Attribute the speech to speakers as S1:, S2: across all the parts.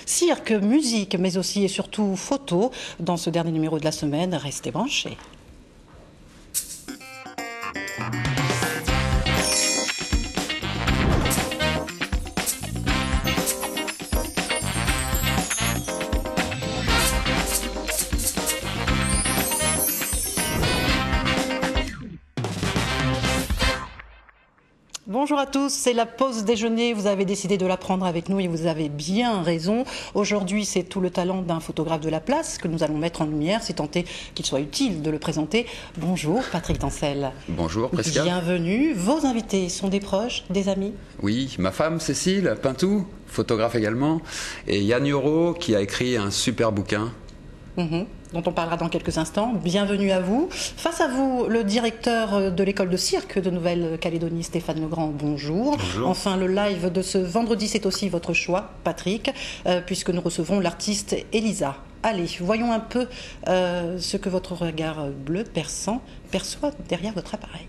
S1: Cirque, musique, mais aussi et surtout photo dans ce dernier numéro de la semaine. Restez branchés. Bonjour à tous, c'est la pause déjeuner, vous avez décidé de la prendre avec nous et vous avez bien raison. Aujourd'hui, c'est tout le talent d'un photographe de la place que nous allons mettre en lumière, si tant est qu'il soit utile de le présenter. Bonjour Patrick Dancel.
S2: Bonjour Presca.
S1: Bienvenue. Vos invités sont des proches, des amis?
S2: Oui, ma femme Cécile Pintou, photographe également, et Yann Yoro qui a écrit un super bouquin.
S1: Dont on parlera dans quelques instants. Bienvenue à vous. Face à vous, le directeur de l'école de cirque de Nouvelle-Calédonie, Stéphane Legrand, bonjour.
S3: Bonjour.
S1: Enfin, le live de ce vendredi, c'est aussi votre choix, Patrick, puisque nous recevons l'artiste Elisa. Allez, voyons un peu ce que votre regard bleu perçant perçoit derrière votre appareil.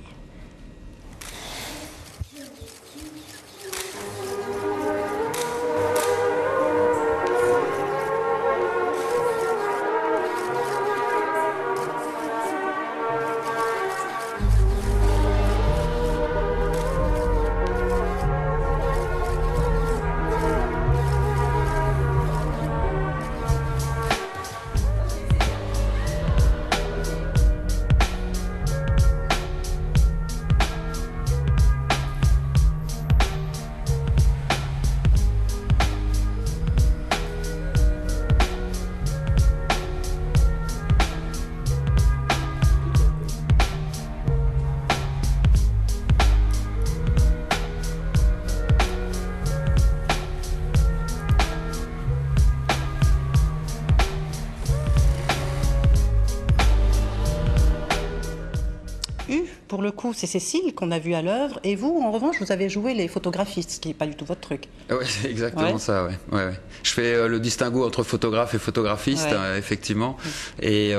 S1: Pour le coup, c'est Cécile qu'on a vu à l'œuvre, et vous, en revanche, vous avez joué les photographistes, ce qui n'est pas du tout votre truc.
S2: Oui, c'est exactement ça, ouais. Je fais le distinguo entre photographe et photographiste, effectivement, et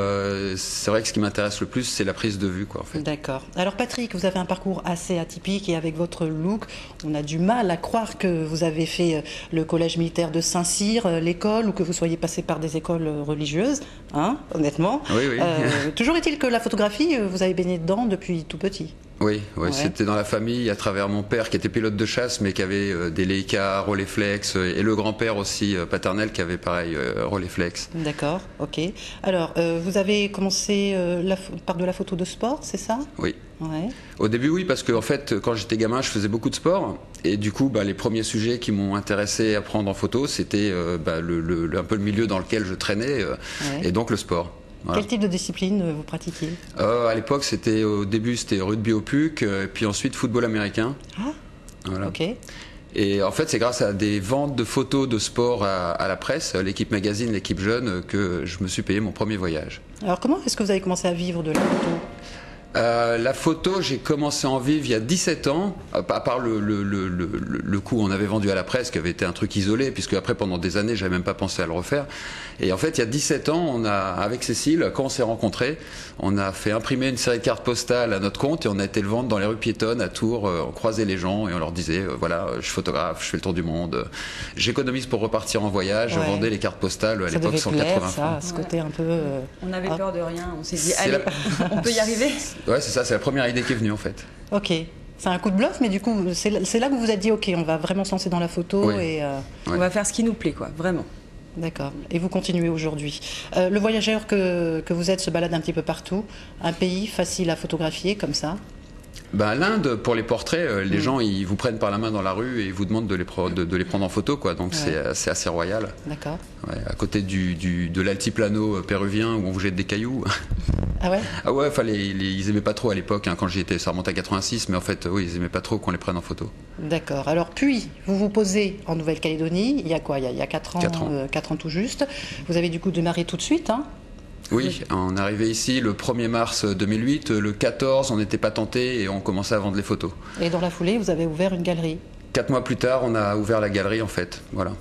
S2: c'est vrai que ce qui m'intéresse le plus, c'est la prise de vue, quoi, en fait.
S1: D'accord. Alors Patrick, vous avez un parcours assez atypique, et avec votre look, on a du mal à croire que vous avez fait le collège militaire de Saint-Cyr, l'école, ou que vous soyez passé par des écoles religieuses, hein, honnêtement.
S2: Oui.
S1: Toujours est-il que la photographie, vous avez baigné dedans depuis tout petit.
S2: Oui, c'était dans la famille à travers mon père qui était pilote de chasse mais qui avait des Leica, Rolleiflex et le grand-père aussi paternel qui avait pareil Rolleiflex.
S1: D'accord, ok. Alors, vous avez commencé par de la photo de sport, c'est ça?
S2: Oui.
S1: Ouais.
S2: Au début, oui, parce que en fait, quand j'étais gamin, je faisais beaucoup de sport et du coup, les premiers sujets qui m'ont intéressé à prendre en photo, c'était un peu le milieu dans lequel je traînais et donc le sport. Voilà.
S1: Quel type de discipline vous pratiquiez?
S2: À l'époque, au début, c'était rugby au puck, puis ensuite football américain.
S1: Ah, voilà. Ok.
S2: Et en fait, c'est grâce à des ventes de photos de sport à la presse, l'équipe magazine, l'équipe jeune, que je me suis payé mon premier voyage.
S1: Alors, comment est-ce que vous avez commencé à vivre de la photo?
S2: La photo, j'ai commencé à en vivre il y a 17 ans, à part le coup on avait vendu à la presse, qui avait été un truc isolé, puisque après pendant des années, j'avais même pas pensé à le refaire. Et en fait, il y a 17 ans, avec Cécile, quand on s'est rencontrés, on a fait imprimer une série de cartes postales à notre compte et on a été le vendre dans les rues piétonnes à Tours. On croisait les gens et on leur disait, voilà, je suis photographe, je fais le tour du monde, j'économise pour repartir en voyage, je vendais les cartes postales à l'époque 180 francs.
S1: Ce côté un peu...
S4: On avait peur de rien, on s'est dit, allez, on peut y arriver.
S2: Ouais, c'est ça, c'est la première idée qui est venue en fait.
S1: Ok, c'est un coup de bluff, mais du coup, c'est là que vous vous êtes dit, ok, on va vraiment se lancer dans la photo et...
S4: On va faire ce qui nous plaît, quoi, vraiment.
S1: D'accord, et vous continuez aujourd'hui. Le voyageur que vous êtes se balade un petit peu partout. Un pays facile à photographier comme ça?
S2: L'Inde, pour les portraits, les gens ils vous prennent par la main dans la rue et ils vous demandent de les prendre en photo, quoi. Donc c'est assez royal.
S1: D'accord.
S2: Ouais, à côté de l'altiplano péruvien où on vous jette des cailloux.
S1: Ah ouais?
S2: Ah ouais, ils aimaient pas trop à l'époque, quand j'y étais, ça remonte à 86, mais en fait, oui, ils aimaient pas trop qu'on les prenne en photo.
S1: D'accord. Alors puis, vous vous posez en Nouvelle-Calédonie, il y a quoi? Il y a 4 ans, 4 ans tout juste. Vous avez du coup démarré tout de suite, hein?
S2: Oui, on est arrivé ici le 1er mars 2008, le 14 on était patenté et on commençait à vendre les photos.
S1: Et dans la foulée, vous avez ouvert une galerie?
S2: 4 mois plus tard, on a ouvert la galerie en fait, voilà.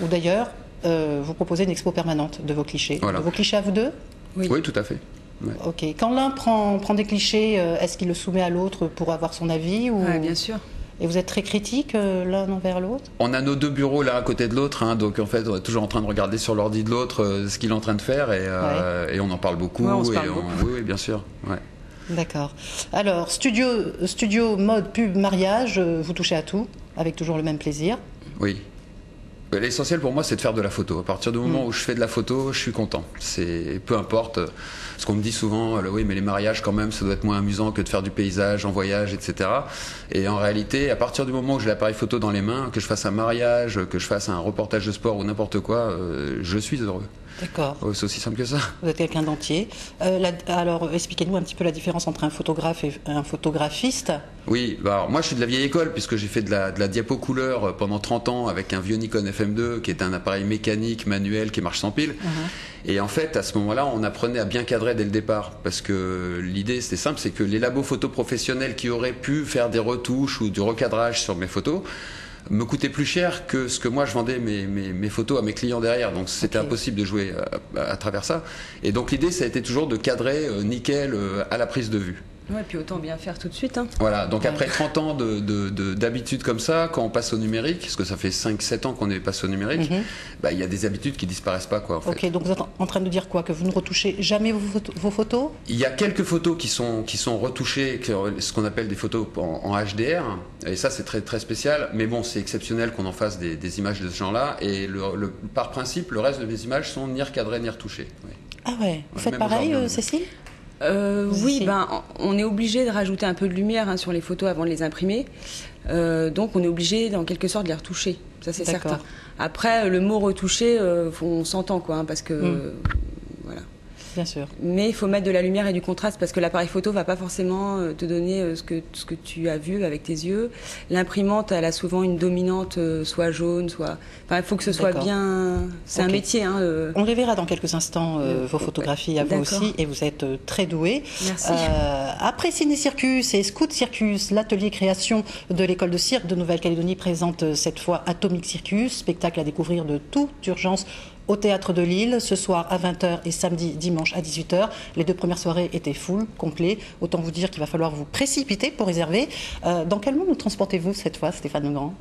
S1: Ou d'ailleurs, vous proposez une expo permanente de vos clichés.
S2: Voilà.
S1: De vos clichés à vous deux?
S2: Oui, tout à fait.
S1: Ouais. Ok. Quand l'un prend des clichés, est-ce qu'il le soumet à l'autre pour avoir son avis ou...
S4: Ouais, bien sûr.
S1: Et vous êtes très critiques l'un envers l'autre?
S2: On a nos 2 bureaux l'un à côté de l'autre, hein, donc en fait on est toujours en train de regarder sur l'ordi de l'autre ce qu'il est en train de faire et on en parle beaucoup.
S4: Ouais, on se parle beaucoup.
S2: Oui, bien sûr. Ouais.
S1: D'accord. Alors, studio, mode, pub, mariage, vous touchez à tout, avec toujours le même plaisir.
S2: Oui. L'essentiel pour moi, c'est de faire de la photo. À partir du moment où je fais de la photo, je suis content. Peu importe ce qu'on me dit souvent, oui, mais les mariages quand même, ça doit être moins amusant que de faire du paysage en voyage, etc. Et en réalité, à partir du moment où j'ai l'appareil photo dans les mains, que je fasse un mariage, que je fasse un reportage de sport ou n'importe quoi, je suis heureux.
S1: D'accord.
S2: C'est aussi simple que ça.
S1: Vous êtes quelqu'un d'entier. Alors, expliquez-nous un petit peu la différence entre un photographe et un photographiste.
S2: Oui, alors moi je suis de la vieille école puisque j'ai fait de la diapo couleur pendant 30 ans avec un vieux Nikon FM2 qui est un appareil mécanique, manuel, qui marche sans pile. Et en fait, à ce moment-là, on apprenait à bien cadrer dès le départ parce que l'idée, c'était simple, c'est que les labos photos professionnels qui auraient pu faire des retouches ou du recadrage sur mes photos me coûtait plus cher que ce que moi je vendais mes photos à mes clients derrière, donc c'était impossible de jouer à travers ça. Et donc l'idée, ça a été toujours de cadrer nickel à la prise de vue.
S4: Ouais, puis autant bien faire tout de suite. Hein.
S2: Voilà, donc après 30 ans d'habitude comme ça, quand on passe au numérique, parce que ça fait 5-7 ans qu'on est passé au numérique, il y a des habitudes qui disparaissent pas, quoi, en fait.
S1: Ok, donc vous êtes en train de dire quoi? Que vous ne retouchez jamais vos photos?
S2: Il y a quelques photos qui sont retouchées, ce qu'on appelle des photos en HDR, et ça c'est très, très spécial, mais bon, c'est exceptionnel qu'on en fasse des images de ce genre-là, et par principe, le reste de mes images sont ni recadrées ni retouchées. Oui.
S1: Ah ouais, vous faites pareil, Cécile?
S4: Oui, on est obligé de rajouter un peu de lumière sur les photos avant de les imprimer. Donc on est obligé, en quelque sorte, de les retoucher. Ça, c'est certain. Après, le mot retoucher, on s'entend, quoi, parce que... Voilà.
S1: Bien sûr.
S4: Mais il faut mettre de la lumière et du contraste parce que l'appareil photo va pas forcément te donner ce que tu as vu avec tes yeux. L'imprimante, elle a souvent une dominante, soit jaune, soit... Enfin, il faut que ce soit bien... C'est un métier.
S1: On les verra dans quelques instants, vos photographies à vous aussi, et vous êtes très doués.
S4: Merci.
S1: Après Ciné Circus et Scout Circus, l'atelier création de l'école de cirque de Nouvelle-Calédonie présente cette fois Atomic Circus, spectacle à découvrir de toute urgence au Théâtre de Lille, ce soir à 20h et samedi, dimanche à 18h. Les 2 premières soirées étaient full, complet. Autant vous dire qu'il va falloir vous précipiter pour réserver. Dans quel monde nous transportez-vous cette fois, Stéphane Legrand?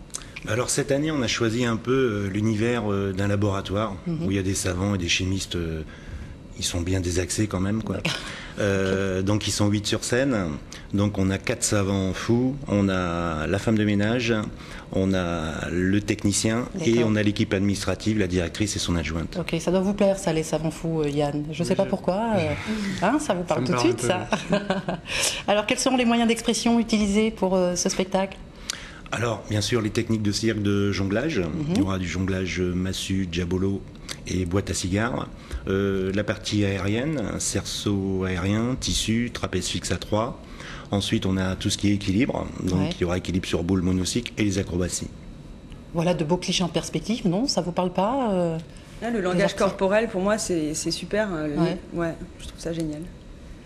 S3: Alors cette année, on a choisi un peu l'univers d'un laboratoire où il y a des savants et des chimistes. Ils sont bien désaxés quand même, quoi. Donc ils sont 8 sur scène. Donc on a 4 savants fous, on a la femme de ménage, on a le technicien et on a l'équipe administrative, la directrice et son adjointe.
S1: Ok, ça doit vous plaire ça, les savants fous, Yann. Je ne sais pas pourquoi. Ça vous parle tout de suite, ça. Alors quels seront les moyens d'expression utilisés pour ce spectacle?
S3: Alors, bien sûr, les techniques de cirque de jonglage. Il y aura du jonglage massue, diabolo et boîte à cigares. La partie aérienne, un cerceau aérien, tissu, trapèze fixe à 3. Ensuite, on a tout ce qui est équilibre. Donc, il y aura équilibre sur boule monocycle et les acrobaties.
S1: Voilà de beaux clichés en perspective, non? Ça vous parle pas
S4: Là, le langage corporel, pour moi, c'est super. Ouais, je trouve ça génial.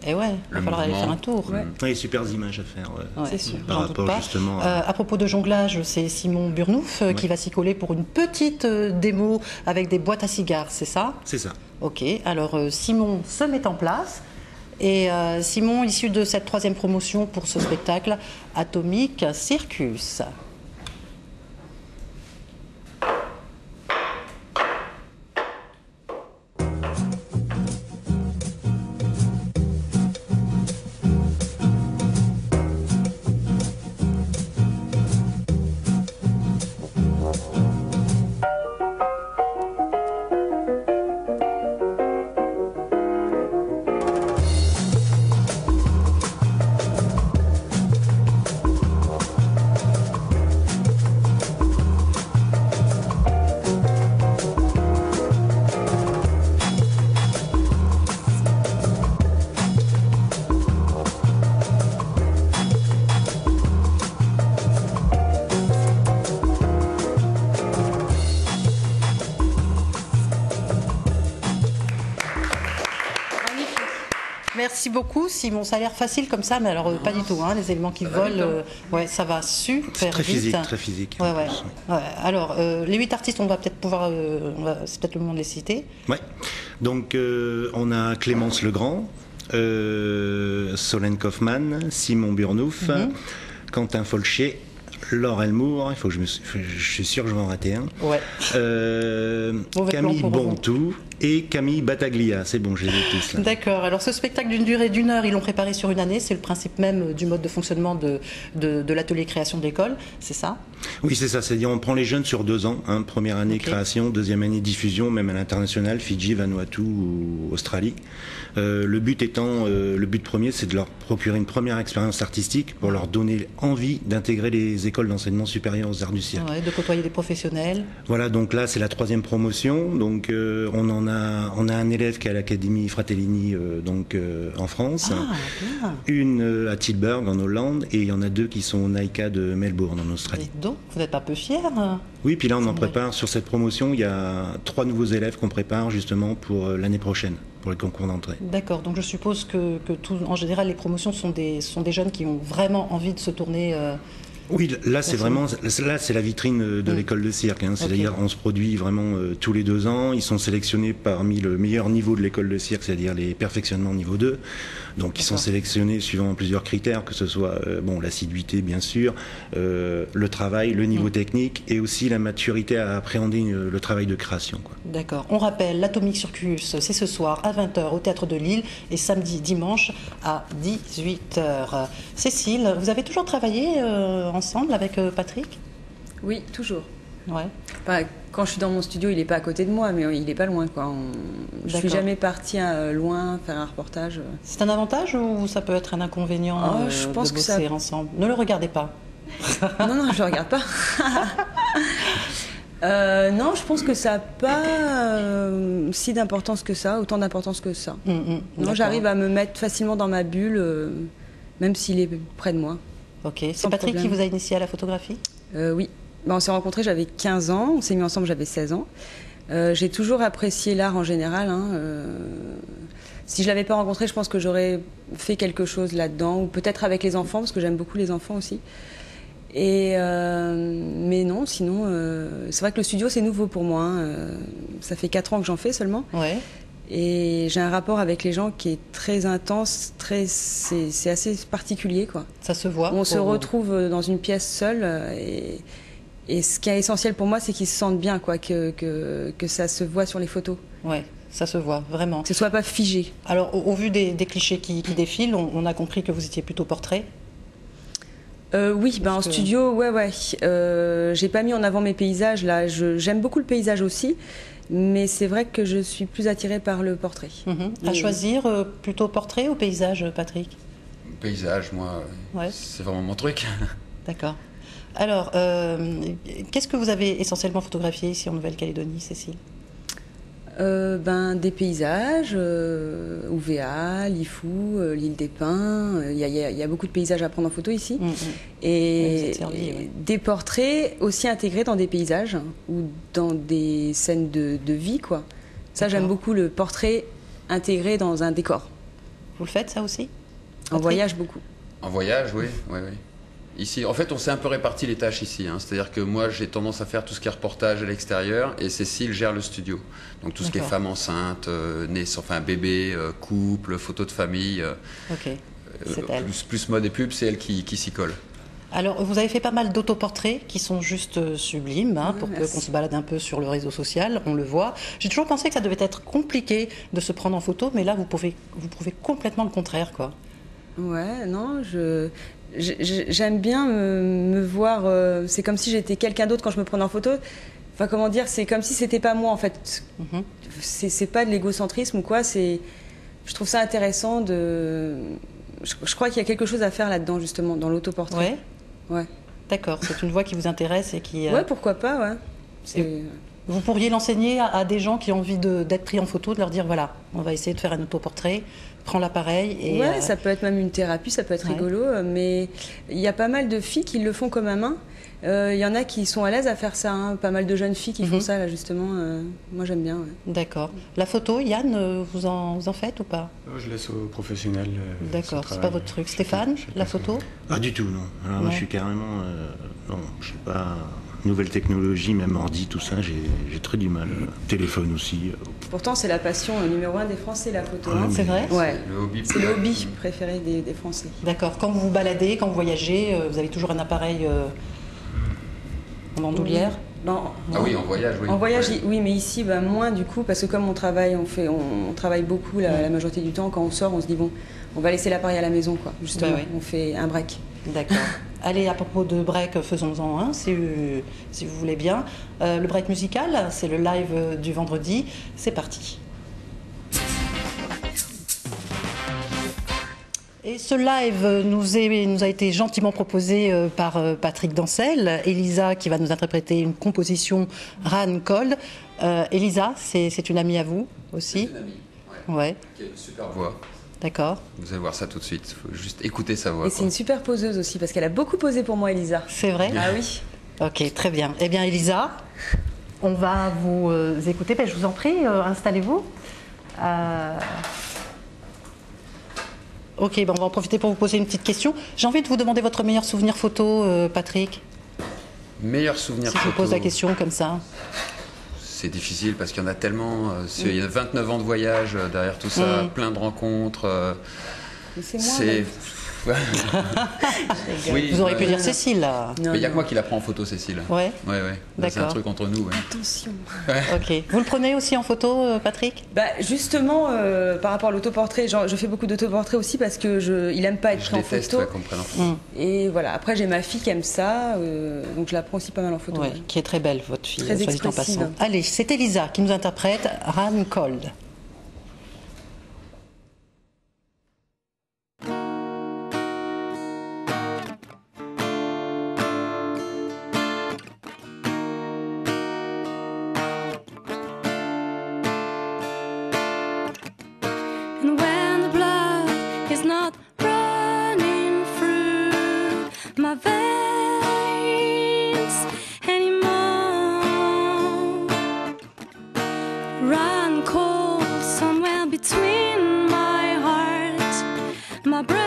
S1: Et ouais, il va falloir aller faire un tour.
S3: Oui, super images à faire.
S4: C'est sûr.
S3: Par rapport justement
S1: à propos de jonglage, c'est Simon Burnouf qui va s'y coller pour une petite démo avec des boîtes à cigares, c'est ça?
S3: C'est ça.
S1: Ok, alors Simon se met en place. Et Simon, issu de cette 3e promotion pour ce spectacle, Atomic Circus. Merci beaucoup, Simon. Ça a l'air facile comme ça, mais alors pas du tout. Les éléments qui volent, ça va super vite.
S3: Très physique.
S1: Alors, les 8 artistes, on va peut-être pouvoir, c'est peut-être le moment de les citer.
S3: Ouais. Donc, on a Clémence Legrand, Solène Kaufmann, Simon Burnouf, Quentin Folchier, Laure Elmour, je suis sûr que je vais en rater un.
S1: Ouais.
S3: Camille Bontou et Camille Battaglia. C'est bon, je les ai tous là.
S1: D'accord. Alors ce spectacle d'une durée d'1 heure, ils l'ont préparé sur une année. C'est le principe même du mode de fonctionnement de l'atelier création de l'école, c'est ça?
S3: Oui, c'est ça. C'est-à-dire on prend les jeunes sur 2 ans. Hein, première année création, deuxième année diffusion, même à l'international, Fidji, Vanuatu ou Australie. Le but premier, c'est de leur procurer une première expérience artistique pour leur donner envie d'intégrer les écoles d'enseignement supérieur aux arts du cirque.
S1: Ouais, de côtoyer des professionnels.
S3: Voilà, donc là c'est la 3e promotion. Donc on a un élève qui est à l'Académie Fratellini en France, une à Tilburg en Hollande, et il y en a 2 qui sont au NAICA de Melbourne en Australie.
S1: Et donc, vous n'êtes un peu fiers?
S3: Oui, puis là on en prépare sur cette promotion. Il y a 3 nouveaux élèves qu'on prépare justement pour l'année prochaine, pour les concours d'entrée.
S1: D'accord, donc je suppose que en général les promotions sont des jeunes qui ont vraiment envie de se tourner.
S3: Oui, là c'est vraiment la vitrine de l'école de cirque. Hein. C'est-à-dire on se produit vraiment tous les 2 ans. Ils sont sélectionnés parmi le meilleur niveau de l'école de cirque, c'est-à-dire les perfectionnements niveau 2. Donc ils sont sélectionnés suivant plusieurs critères, que ce soit l'assiduité bien sûr, le travail, le niveau technique et aussi la maturité à appréhender le travail de création.
S1: D'accord. On rappelle, l'Atomic Circus, c'est ce soir à 20h au Théâtre de Lille et samedi, dimanche à 18h. Cécile, vous avez toujours travaillé ensemble avec Patrick?
S4: Oui, toujours.
S1: Ouais.
S4: Enfin, quand je suis dans mon studio, il n'est pas à côté de moi, mais il n'est pas loin. Je ne suis jamais partie loin faire un reportage. C'est
S1: un avantage ou ça peut être un inconvénient
S4: je pense
S1: de bosser ensemble? Ne le regardez pas.
S4: Non, je ne le regarde pas. Non, je pense que ça n'a pas si d'importance que ça, autant d'importance que ça. Non, j'arrive à me mettre facilement dans ma bulle, même s'il est près de moi.
S1: Ok. C'est Patrick qui vous a initié à la photographie?
S4: Oui. On s'est rencontrés, j'avais 15 ans, on s'est mis ensemble, j'avais 16 ans. J'ai toujours apprécié l'art en général. Si je ne l'avais pas rencontré, je pense que j'aurais fait quelque chose là-dedans, ou peut-être avec les enfants, parce que j'aime beaucoup les enfants aussi. Mais non, sinon, c'est vrai que le studio, c'est nouveau pour moi. Ça fait 4 ans que j'en fais seulement.
S1: Ouais.
S4: Et j'ai un rapport avec les gens qui est très intense, c'est assez particulier, quoi.
S1: Ça se voit.
S4: On se retrouve dans une pièce seule et ce qui est essentiel pour moi, c'est qu'ils se sentent bien, quoi, que ça se voit sur les photos.
S1: Ouais, ça se voit, vraiment.
S4: Que ce soit pas figé.
S1: Alors, au vu des clichés qui défilent, on a compris que vous étiez plutôt portrait.
S4: Oui, en studio, ouais. J'ai pas mis en avant mes paysages, là. J'aime beaucoup le paysage aussi, mais c'est vrai que je suis plus attirée par le portrait.
S1: À choisir, plutôt portrait ou paysage, Patrick?
S2: Paysage, moi, c'est vraiment mon truc.
S1: D'accord. Alors, qu'est-ce que vous avez essentiellement photographié ici en Nouvelle-Calédonie, Cécile?
S4: Des paysages, UVA, Lifou, l'île des Pins, il y a beaucoup de paysages à prendre en photo ici. Et des portraits aussi intégrés dans des paysages ou dans des scènes de vie, quoi. Ça, j'aime beaucoup le portrait intégré dans un décor.
S1: Vous le faites, ça aussi?
S4: En voyage, beaucoup.
S2: En voyage, oui. Ici, en fait, on s'est un peu réparti les tâches ici. C'est-à-dire que moi, j'ai tendance à faire tout ce qui est reportage à l'extérieur et Cécile gère le studio. Donc tout ce qui est femme enceinte, bébé, couple, photos de famille. Plus mode et pub, c'est elle qui s'y colle.
S1: Alors, vous avez fait pas mal d'autoportraits qui sont juste sublimes, pour qu'on se balade un peu sur le réseau social, on le voit. J'ai toujours pensé que ça devait être compliqué de se prendre en photo, mais là, vous prouvez complètement le contraire, quoi.
S4: Ouais, non, j'aime bien me voir. C'est comme si j'étais quelqu'un d'autre quand je me prenais en photo. Enfin, comment dire, c'est comme si c'était pas moi, en fait. C'est pas de l'égocentrisme ou quoi. Je trouve ça intéressant je crois qu'il y a quelque chose à faire là-dedans, justement, dans l'autoportrait. Ouais. D'accord,
S1: c'est une voie qui vous intéresse et qui...
S4: Ouais, pourquoi pas,
S1: Vous pourriez l'enseigner à des gens qui ont envie d'être pris en photo, de leur dire, voilà, on va essayer de faire un autoportrait, prends l'appareil et...
S4: Ouais, ça peut être même une thérapie, ça peut être rigolo, mais il y a pas mal de filles qui le font comme à main. Il y en a qui sont à l'aise à faire ça, pas mal de jeunes filles qui font ça, là, justement. Moi, j'aime bien.
S1: D'accord. La photo, Yann, vous en faites ou pas?
S5: Je laisse aux professionnels.
S1: D'accord, c'est pas votre truc. Stéphane, la photo?
S3: Ah, du tout, non. Alors, moi, je suis carrément... non, je sais pas... Nouvelle technologie, même ordi, tout ça, j'ai très du mal. Téléphone aussi.
S4: Pourtant, c'est la passion numéro 1 des Français, la photo.
S1: C'est vrai?
S4: Ouais.
S2: C'est
S4: le hobby préféré des Français.
S1: D'accord. Quand vous vous baladez, quand vous voyagez, vous avez toujours un appareil en bandoulière?
S2: Ah oui, en voyage, oui.
S4: En voyage, oui, mais ici, moins du coup, parce que comme on travaille, on travaille beaucoup la majorité du temps. Quand on sort, on se dit bon, on va laisser l'appareil à la maison, quoi. Justement, on fait un break.
S1: D'accord. Allez, à propos de break, faisons-en un, si vous voulez bien. Le break musical, c'est le live du vendredi. C'est parti. Et ce live nous a été gentiment proposé par Patrick Dancel. Elisa qui va nous interpréter une composition Ran Cold. Elisa, c'est une amie à vous aussi?
S2: C'est une amie, ouais. Qui a une super voix.
S1: D'accord.
S2: Vous allez voir ça tout de suite, il faut juste écouter sa voix.
S4: Et c'est une super poseuse aussi, parce qu'elle a beaucoup posé pour moi, Elisa.
S1: C'est vrai?
S4: Ah oui.
S1: Ok, très bien. Eh bien, Elisa, on va vous écouter. Je vous en prie, installez-vous. Ok, on va en profiter pour vous poser une petite question. J'ai envie de vous demander votre meilleur souvenir photo, Patrick.
S2: Meilleur souvenir photo.
S1: Si je vous pose la question comme ça.
S2: C'est difficile parce qu'il y en a tellement. Il y a 29 ans de voyage derrière tout ça, plein de rencontres.
S4: Mais c'est moi.
S1: Oui, vous auriez pu dire Cécile, là.
S2: Mais il n'y a que moi qui la prends en photo, Cécile.
S1: Ouais.
S2: C'est un truc entre nous. Ouais.
S4: Attention.
S1: Ok. Vous le prenez aussi en photo, Patrick?
S4: Justement, par rapport à l'autoportrait, je fais beaucoup d'autoportraits aussi parce que il aime pas être pris en photo.
S2: Qu'on me prenne en photo.
S4: Et voilà. Après, j'ai ma fille qui aime ça, donc je la prends aussi pas mal en photo.
S1: Qui est très belle, votre fille.
S4: Très expressive.
S1: Allez, c'est Elisa qui nous interprète Ran Cold.
S5: And when the blood is not running through my veins anymore, run cold somewhere between my heart, my brain.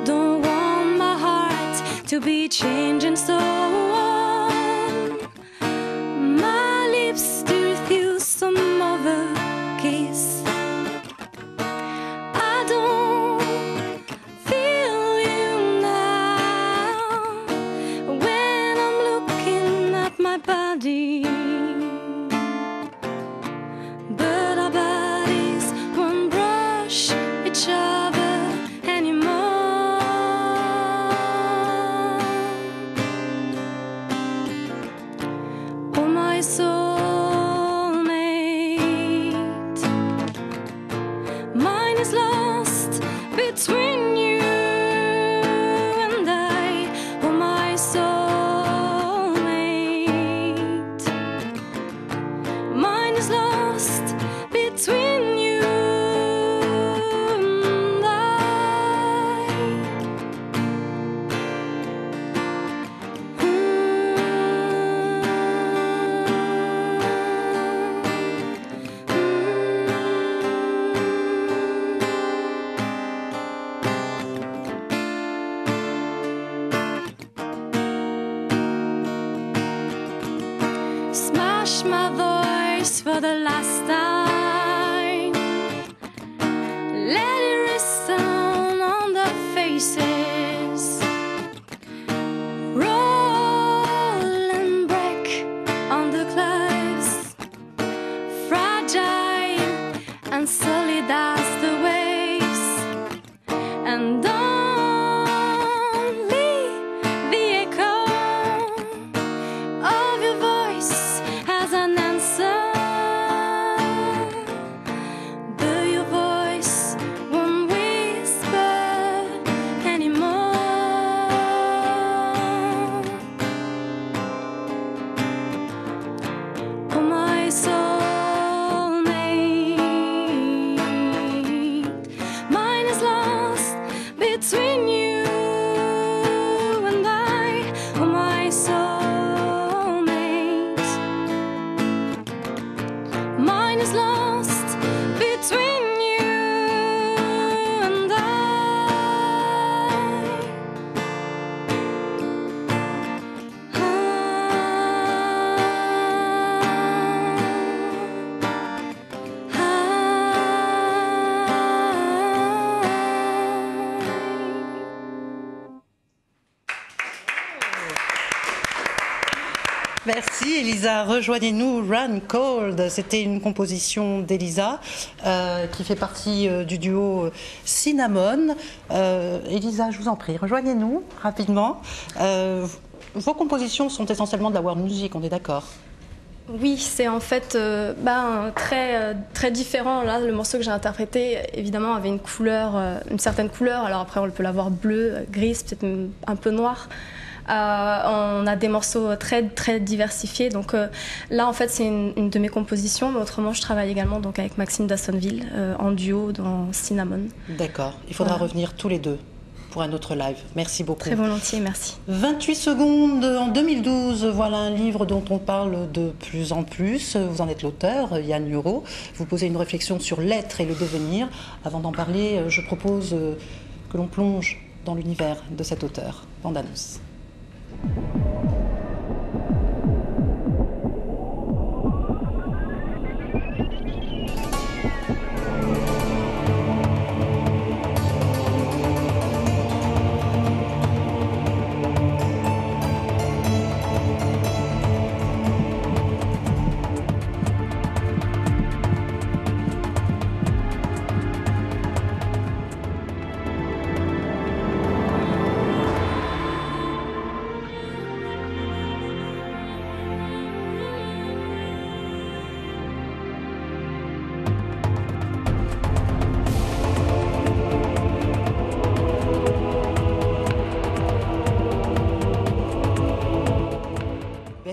S5: Don't want my heart to be changing so. My voice for the last time, let it resound on the faces, roll and break on the cliffs, fragile and solid as the waves, and only the echo of your voice an answer.
S1: Merci Elisa. Rejoignez-nous, Run Cold. C'était une composition d'Elisa qui fait partie du duo Cinnamon. Elisa, je vous en prie, rejoignez-nous rapidement. Vos compositions sont essentiellement de la world music, on est d'accord?
S6: Oui, c'est en fait très différent. Là, le morceau que j'ai interprété, évidemment, avait une couleur, une certaine couleur. Alors après, on peut l'avoir bleu, grise, peut-être un peu noir. On a des morceaux très diversifiés. Donc là, en fait, c'est une de mes compositions. Mais autrement, je travaille également donc, avec Maxime d'Assonville en duo dans Cinnamon.
S1: D'accord. Il faudra revenir tous les deux pour un autre live. Merci beaucoup.
S6: Très volontiers, merci.
S1: 28 secondes en 2012, voilà un livre dont on parle de plus en plus. Vous en êtes l'auteur, Yann Ureau. Vous posez une réflexion sur l'être et le devenir. Avant d'en parler, je propose que l'on plonge dans l'univers de cet auteur. Bande-annonce.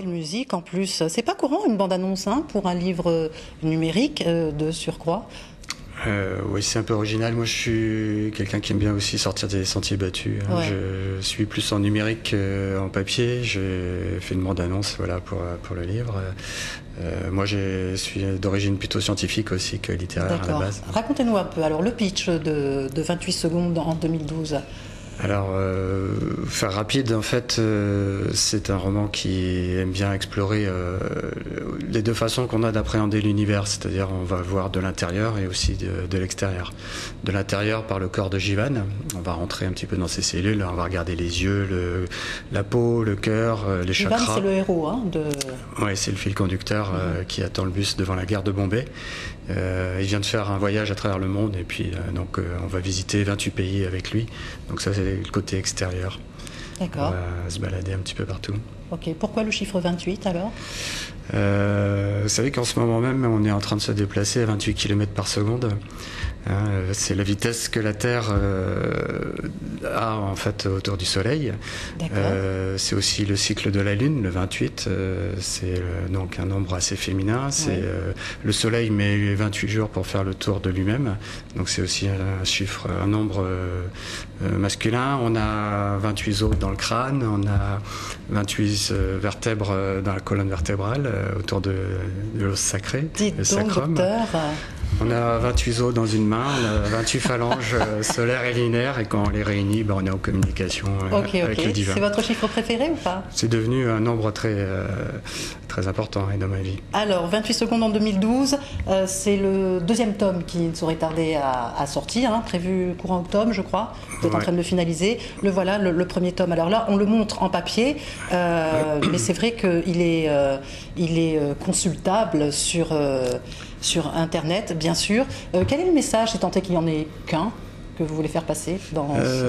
S1: Musique en plus, c'est pas courant une bande-annonce pour un livre numérique de surcroît.
S7: Oui, c'est un peu original. Moi, je suis quelqu'un qui aime bien aussi sortir des sentiers battus.
S1: Ouais.
S7: Je suis plus en numérique qu'en papier. J'ai fait une bande-annonce pour le livre. Moi, je suis d'origine plutôt scientifique aussi que littéraire à la base.
S1: Racontez-nous un peu alors le pitch de 28 secondes en 2012.
S7: Alors, faire rapide, en fait, c'est un roman qui aime bien explorer les deux façons qu'on a d'appréhender l'univers, c'est-à-dire on va voir de l'intérieur et aussi de l'extérieur. De l'intérieur par le corps de Jivan, on va rentrer un petit peu dans ses cellules, on va regarder les yeux, la peau, le cœur, les chakras.
S1: Jivan, c'est le héros
S7: Oui, c'est le fil conducteur qui attend le bus devant la gare de Bombay. Il vient de faire un voyage à travers le monde et puis on va visiter 28 pays avec lui. Donc ça, c'est le côté extérieur.
S1: D'accord.
S7: On va se balader un petit peu partout.
S1: Ok. Pourquoi le chiffre 28 alors?
S7: Vous savez qu'en ce moment même, on est en train de se déplacer à 28 km par seconde. C'est la vitesse que la Terre a en fait autour du Soleil. C'est aussi le cycle de la Lune, le 28. C'est donc un nombre assez féminin. C'est le Soleil met 28 jours pour faire le tour de lui-même. Donc c'est aussi un nombre masculin. On a 28 os dans le crâne. On a 28 vertèbres dans la colonne vertébrale autour de l'os sacré, le sacrum. On a 28 os dans une main, on a 28 phalanges solaires et linéaires, et quand on les réunit, on est en communication avec le divin.
S1: C'est votre chiffre préféré ou pas?
S7: C'est devenu un nombre très important dans ma vie.
S1: Alors, 28 secondes en 2012, c'est le deuxième tome qui ne saurait tarder à sortir, prévu courant octobre, je crois. Vous êtes en train de le finaliser. Le voilà, le premier tome. Alors là, on le montre en papier, mais c'est vrai qu'il est consultable sur Internet, bien sûr. Quel est le message, c'est tant est qu'il n'y en ait qu'un, que vous voulez faire passer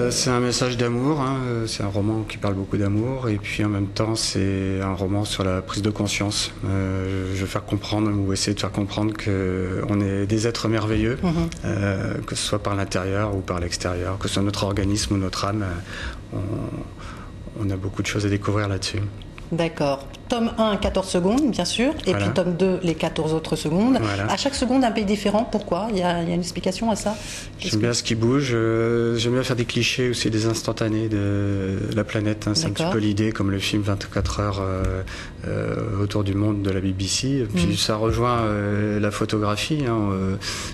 S7: C'est un message d'amour, c'est un roman qui parle beaucoup d'amour, et puis en même temps c'est un roman sur la prise de conscience. Je veux faire comprendre, ou essayer de faire comprendre qu'on est des êtres merveilleux, que ce soit par l'intérieur ou par l'extérieur, que ce soit notre organisme ou notre âme, on a beaucoup de choses à découvrir là-dessus.
S1: D'accord. Tome 1, 14 secondes, bien sûr, et puis tome 2, les 14 autres secondes. À chaque seconde, un pays différent. Pourquoi? Il y a une explication à ça?
S7: J'aime bien ce qui bouge. J'aime bien faire des clichés aussi, des instantanés de la planète. C'est un petit peu l'idée, comme le film 24 heures autour du monde de la BBC. Puis ça rejoint la photographie.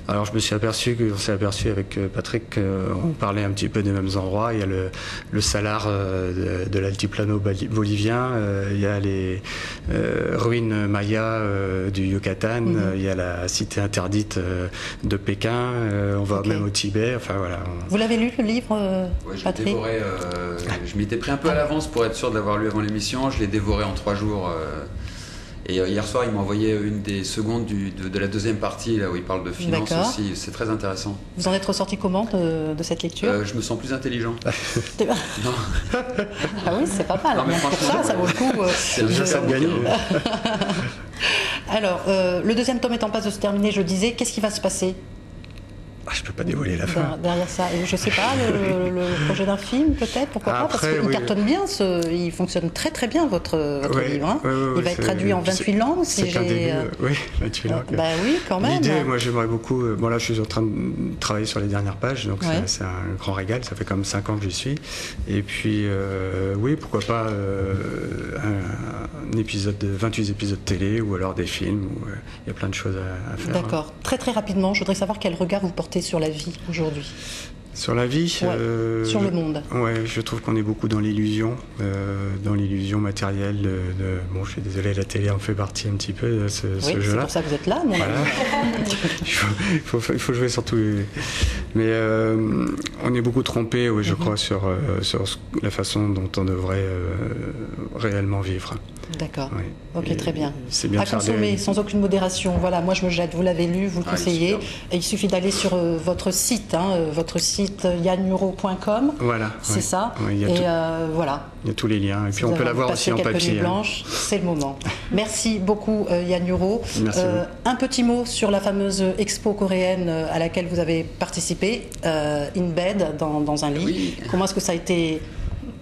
S7: Alors je me suis aperçu, on s'est aperçu avec Patrick, on parlait un petit peu des mêmes endroits. Il y a le salar de l'altiplano bolivien, il y a les ruines mayas du Yucatan, il y a la cité interdite de Pékin, on va même au Tibet, enfin voilà.
S1: Vous l'avez lu le livre,
S2: je l'ai
S1: Patrick?
S2: dévoré, je m'étais pris un peu à l'avance pour être sûr de l'avoir lu avant l'émission, je l'ai dévoré en 3 jours. Et hier soir, il m'a envoyé une des secondes de la deuxième partie, là où il parle de finance aussi. C'est très intéressant.
S1: Vous en êtes ressorti comment de cette lecture?
S2: Je me sens plus intelligent.
S1: Non. Ah oui, c'est pas mal.
S2: Non, mais
S1: pour ça vaut le coup.
S2: C'est déjà ça de gagner.
S1: Alors, le deuxième tome est en passe de se terminer, je disais. Qu'est-ce qui va se passer?
S7: Je peux pas dévoiler la fin.
S1: Derrière ça, et je sais pas, le projet d'un film peut-être, pourquoi pas, parce qu'il cartonne bien, il fonctionne très très bien votre livre. Hein. Il va être traduit en 28 langues. Si j'ai...
S7: Oui, 28 langues.
S1: Bah oui, quand même.
S7: L'idée, moi j'aimerais beaucoup. Bon là, je suis en train de travailler sur les dernières pages, donc c'est un grand régal. Ça fait comme 5 ans que j'y suis. Et puis, oui, pourquoi pas un épisode de 28 épisodes télé, ou alors des films. Où il y a plein de choses à faire.
S1: D'accord. Très très rapidement, je voudrais savoir quel regard vous portez sur la vie aujourd'hui.
S7: Sur la vie,
S1: sur le monde.
S7: Ouais, je trouve qu'on est beaucoup dans l'illusion matérielle. Bon, je suis désolé, la télé en fait partie un petit peu de ce jeu-là.
S1: C'est pour ça que vous êtes là, mon ami.
S7: Il faut jouer sur tout. Mais on est beaucoup trompé, je crois, sur la façon dont on devrait réellement vivre.
S1: D'accord. Oui. Ok, très bien.
S7: C'est bien
S1: à consommer sans aucune modération. Voilà, moi je me jette. Vous l'avez lu, vous le conseillez. Et il suffit d'aller sur votre site yannuro.com.
S7: Voilà.
S1: C'est ça.
S7: Oui,
S1: voilà.
S7: Il y a tous les liens. Et puis on peut l'avoir aussi en papier.
S1: Blanche, c'est le moment. Merci beaucoup, Yann Nuro. Un petit mot sur la fameuse expo coréenne à laquelle vous avez participé, In Bed, dans un lit.
S2: Oui.
S1: Comment est-ce que ça a été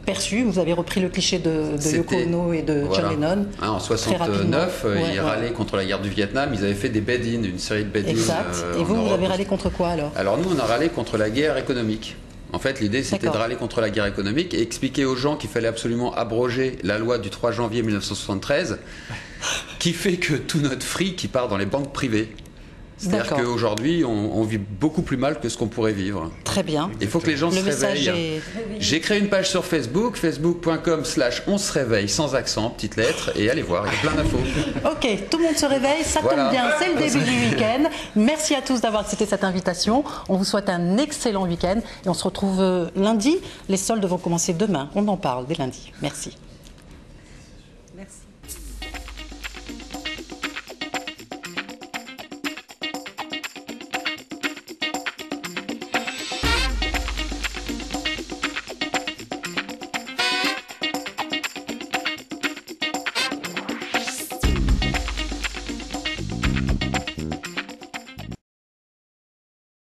S1: perçu? Vous avez repris le cliché de Yoko Ono et de John Lennon.
S2: En 69, ils râlaient contre la guerre du Vietnam. Ils avaient fait des bed-in, une série de bed-in.
S1: Exact. Et vous avez râlé contre quoi alors?
S2: Alors nous, on a râlé contre la guerre économique. En fait, l'idée, c'était de râler contre la guerre économique et expliquer aux gens qu'il fallait absolument abroger la loi du 3 janvier 1973, qui fait que tout notre fric qui part dans les banques privées. C'est-à-dire qu'aujourd'hui, on vit beaucoup plus mal que ce qu'on pourrait vivre.
S1: Très bien.
S2: Il faut que les gens se réveillent. J'ai créé une page sur Facebook, facebook.com/on se réveille, sans accent, petite lettre, et allez voir, il y a plein d'infos.
S1: Ok, tout le monde se réveille, ça tombe bien, c'est le début du week-end. Merci à tous d'avoir accepté cette invitation. On vous souhaite un excellent week-end et on se retrouve lundi. Les soldes vont commencer demain. On en parle dès lundi. Merci.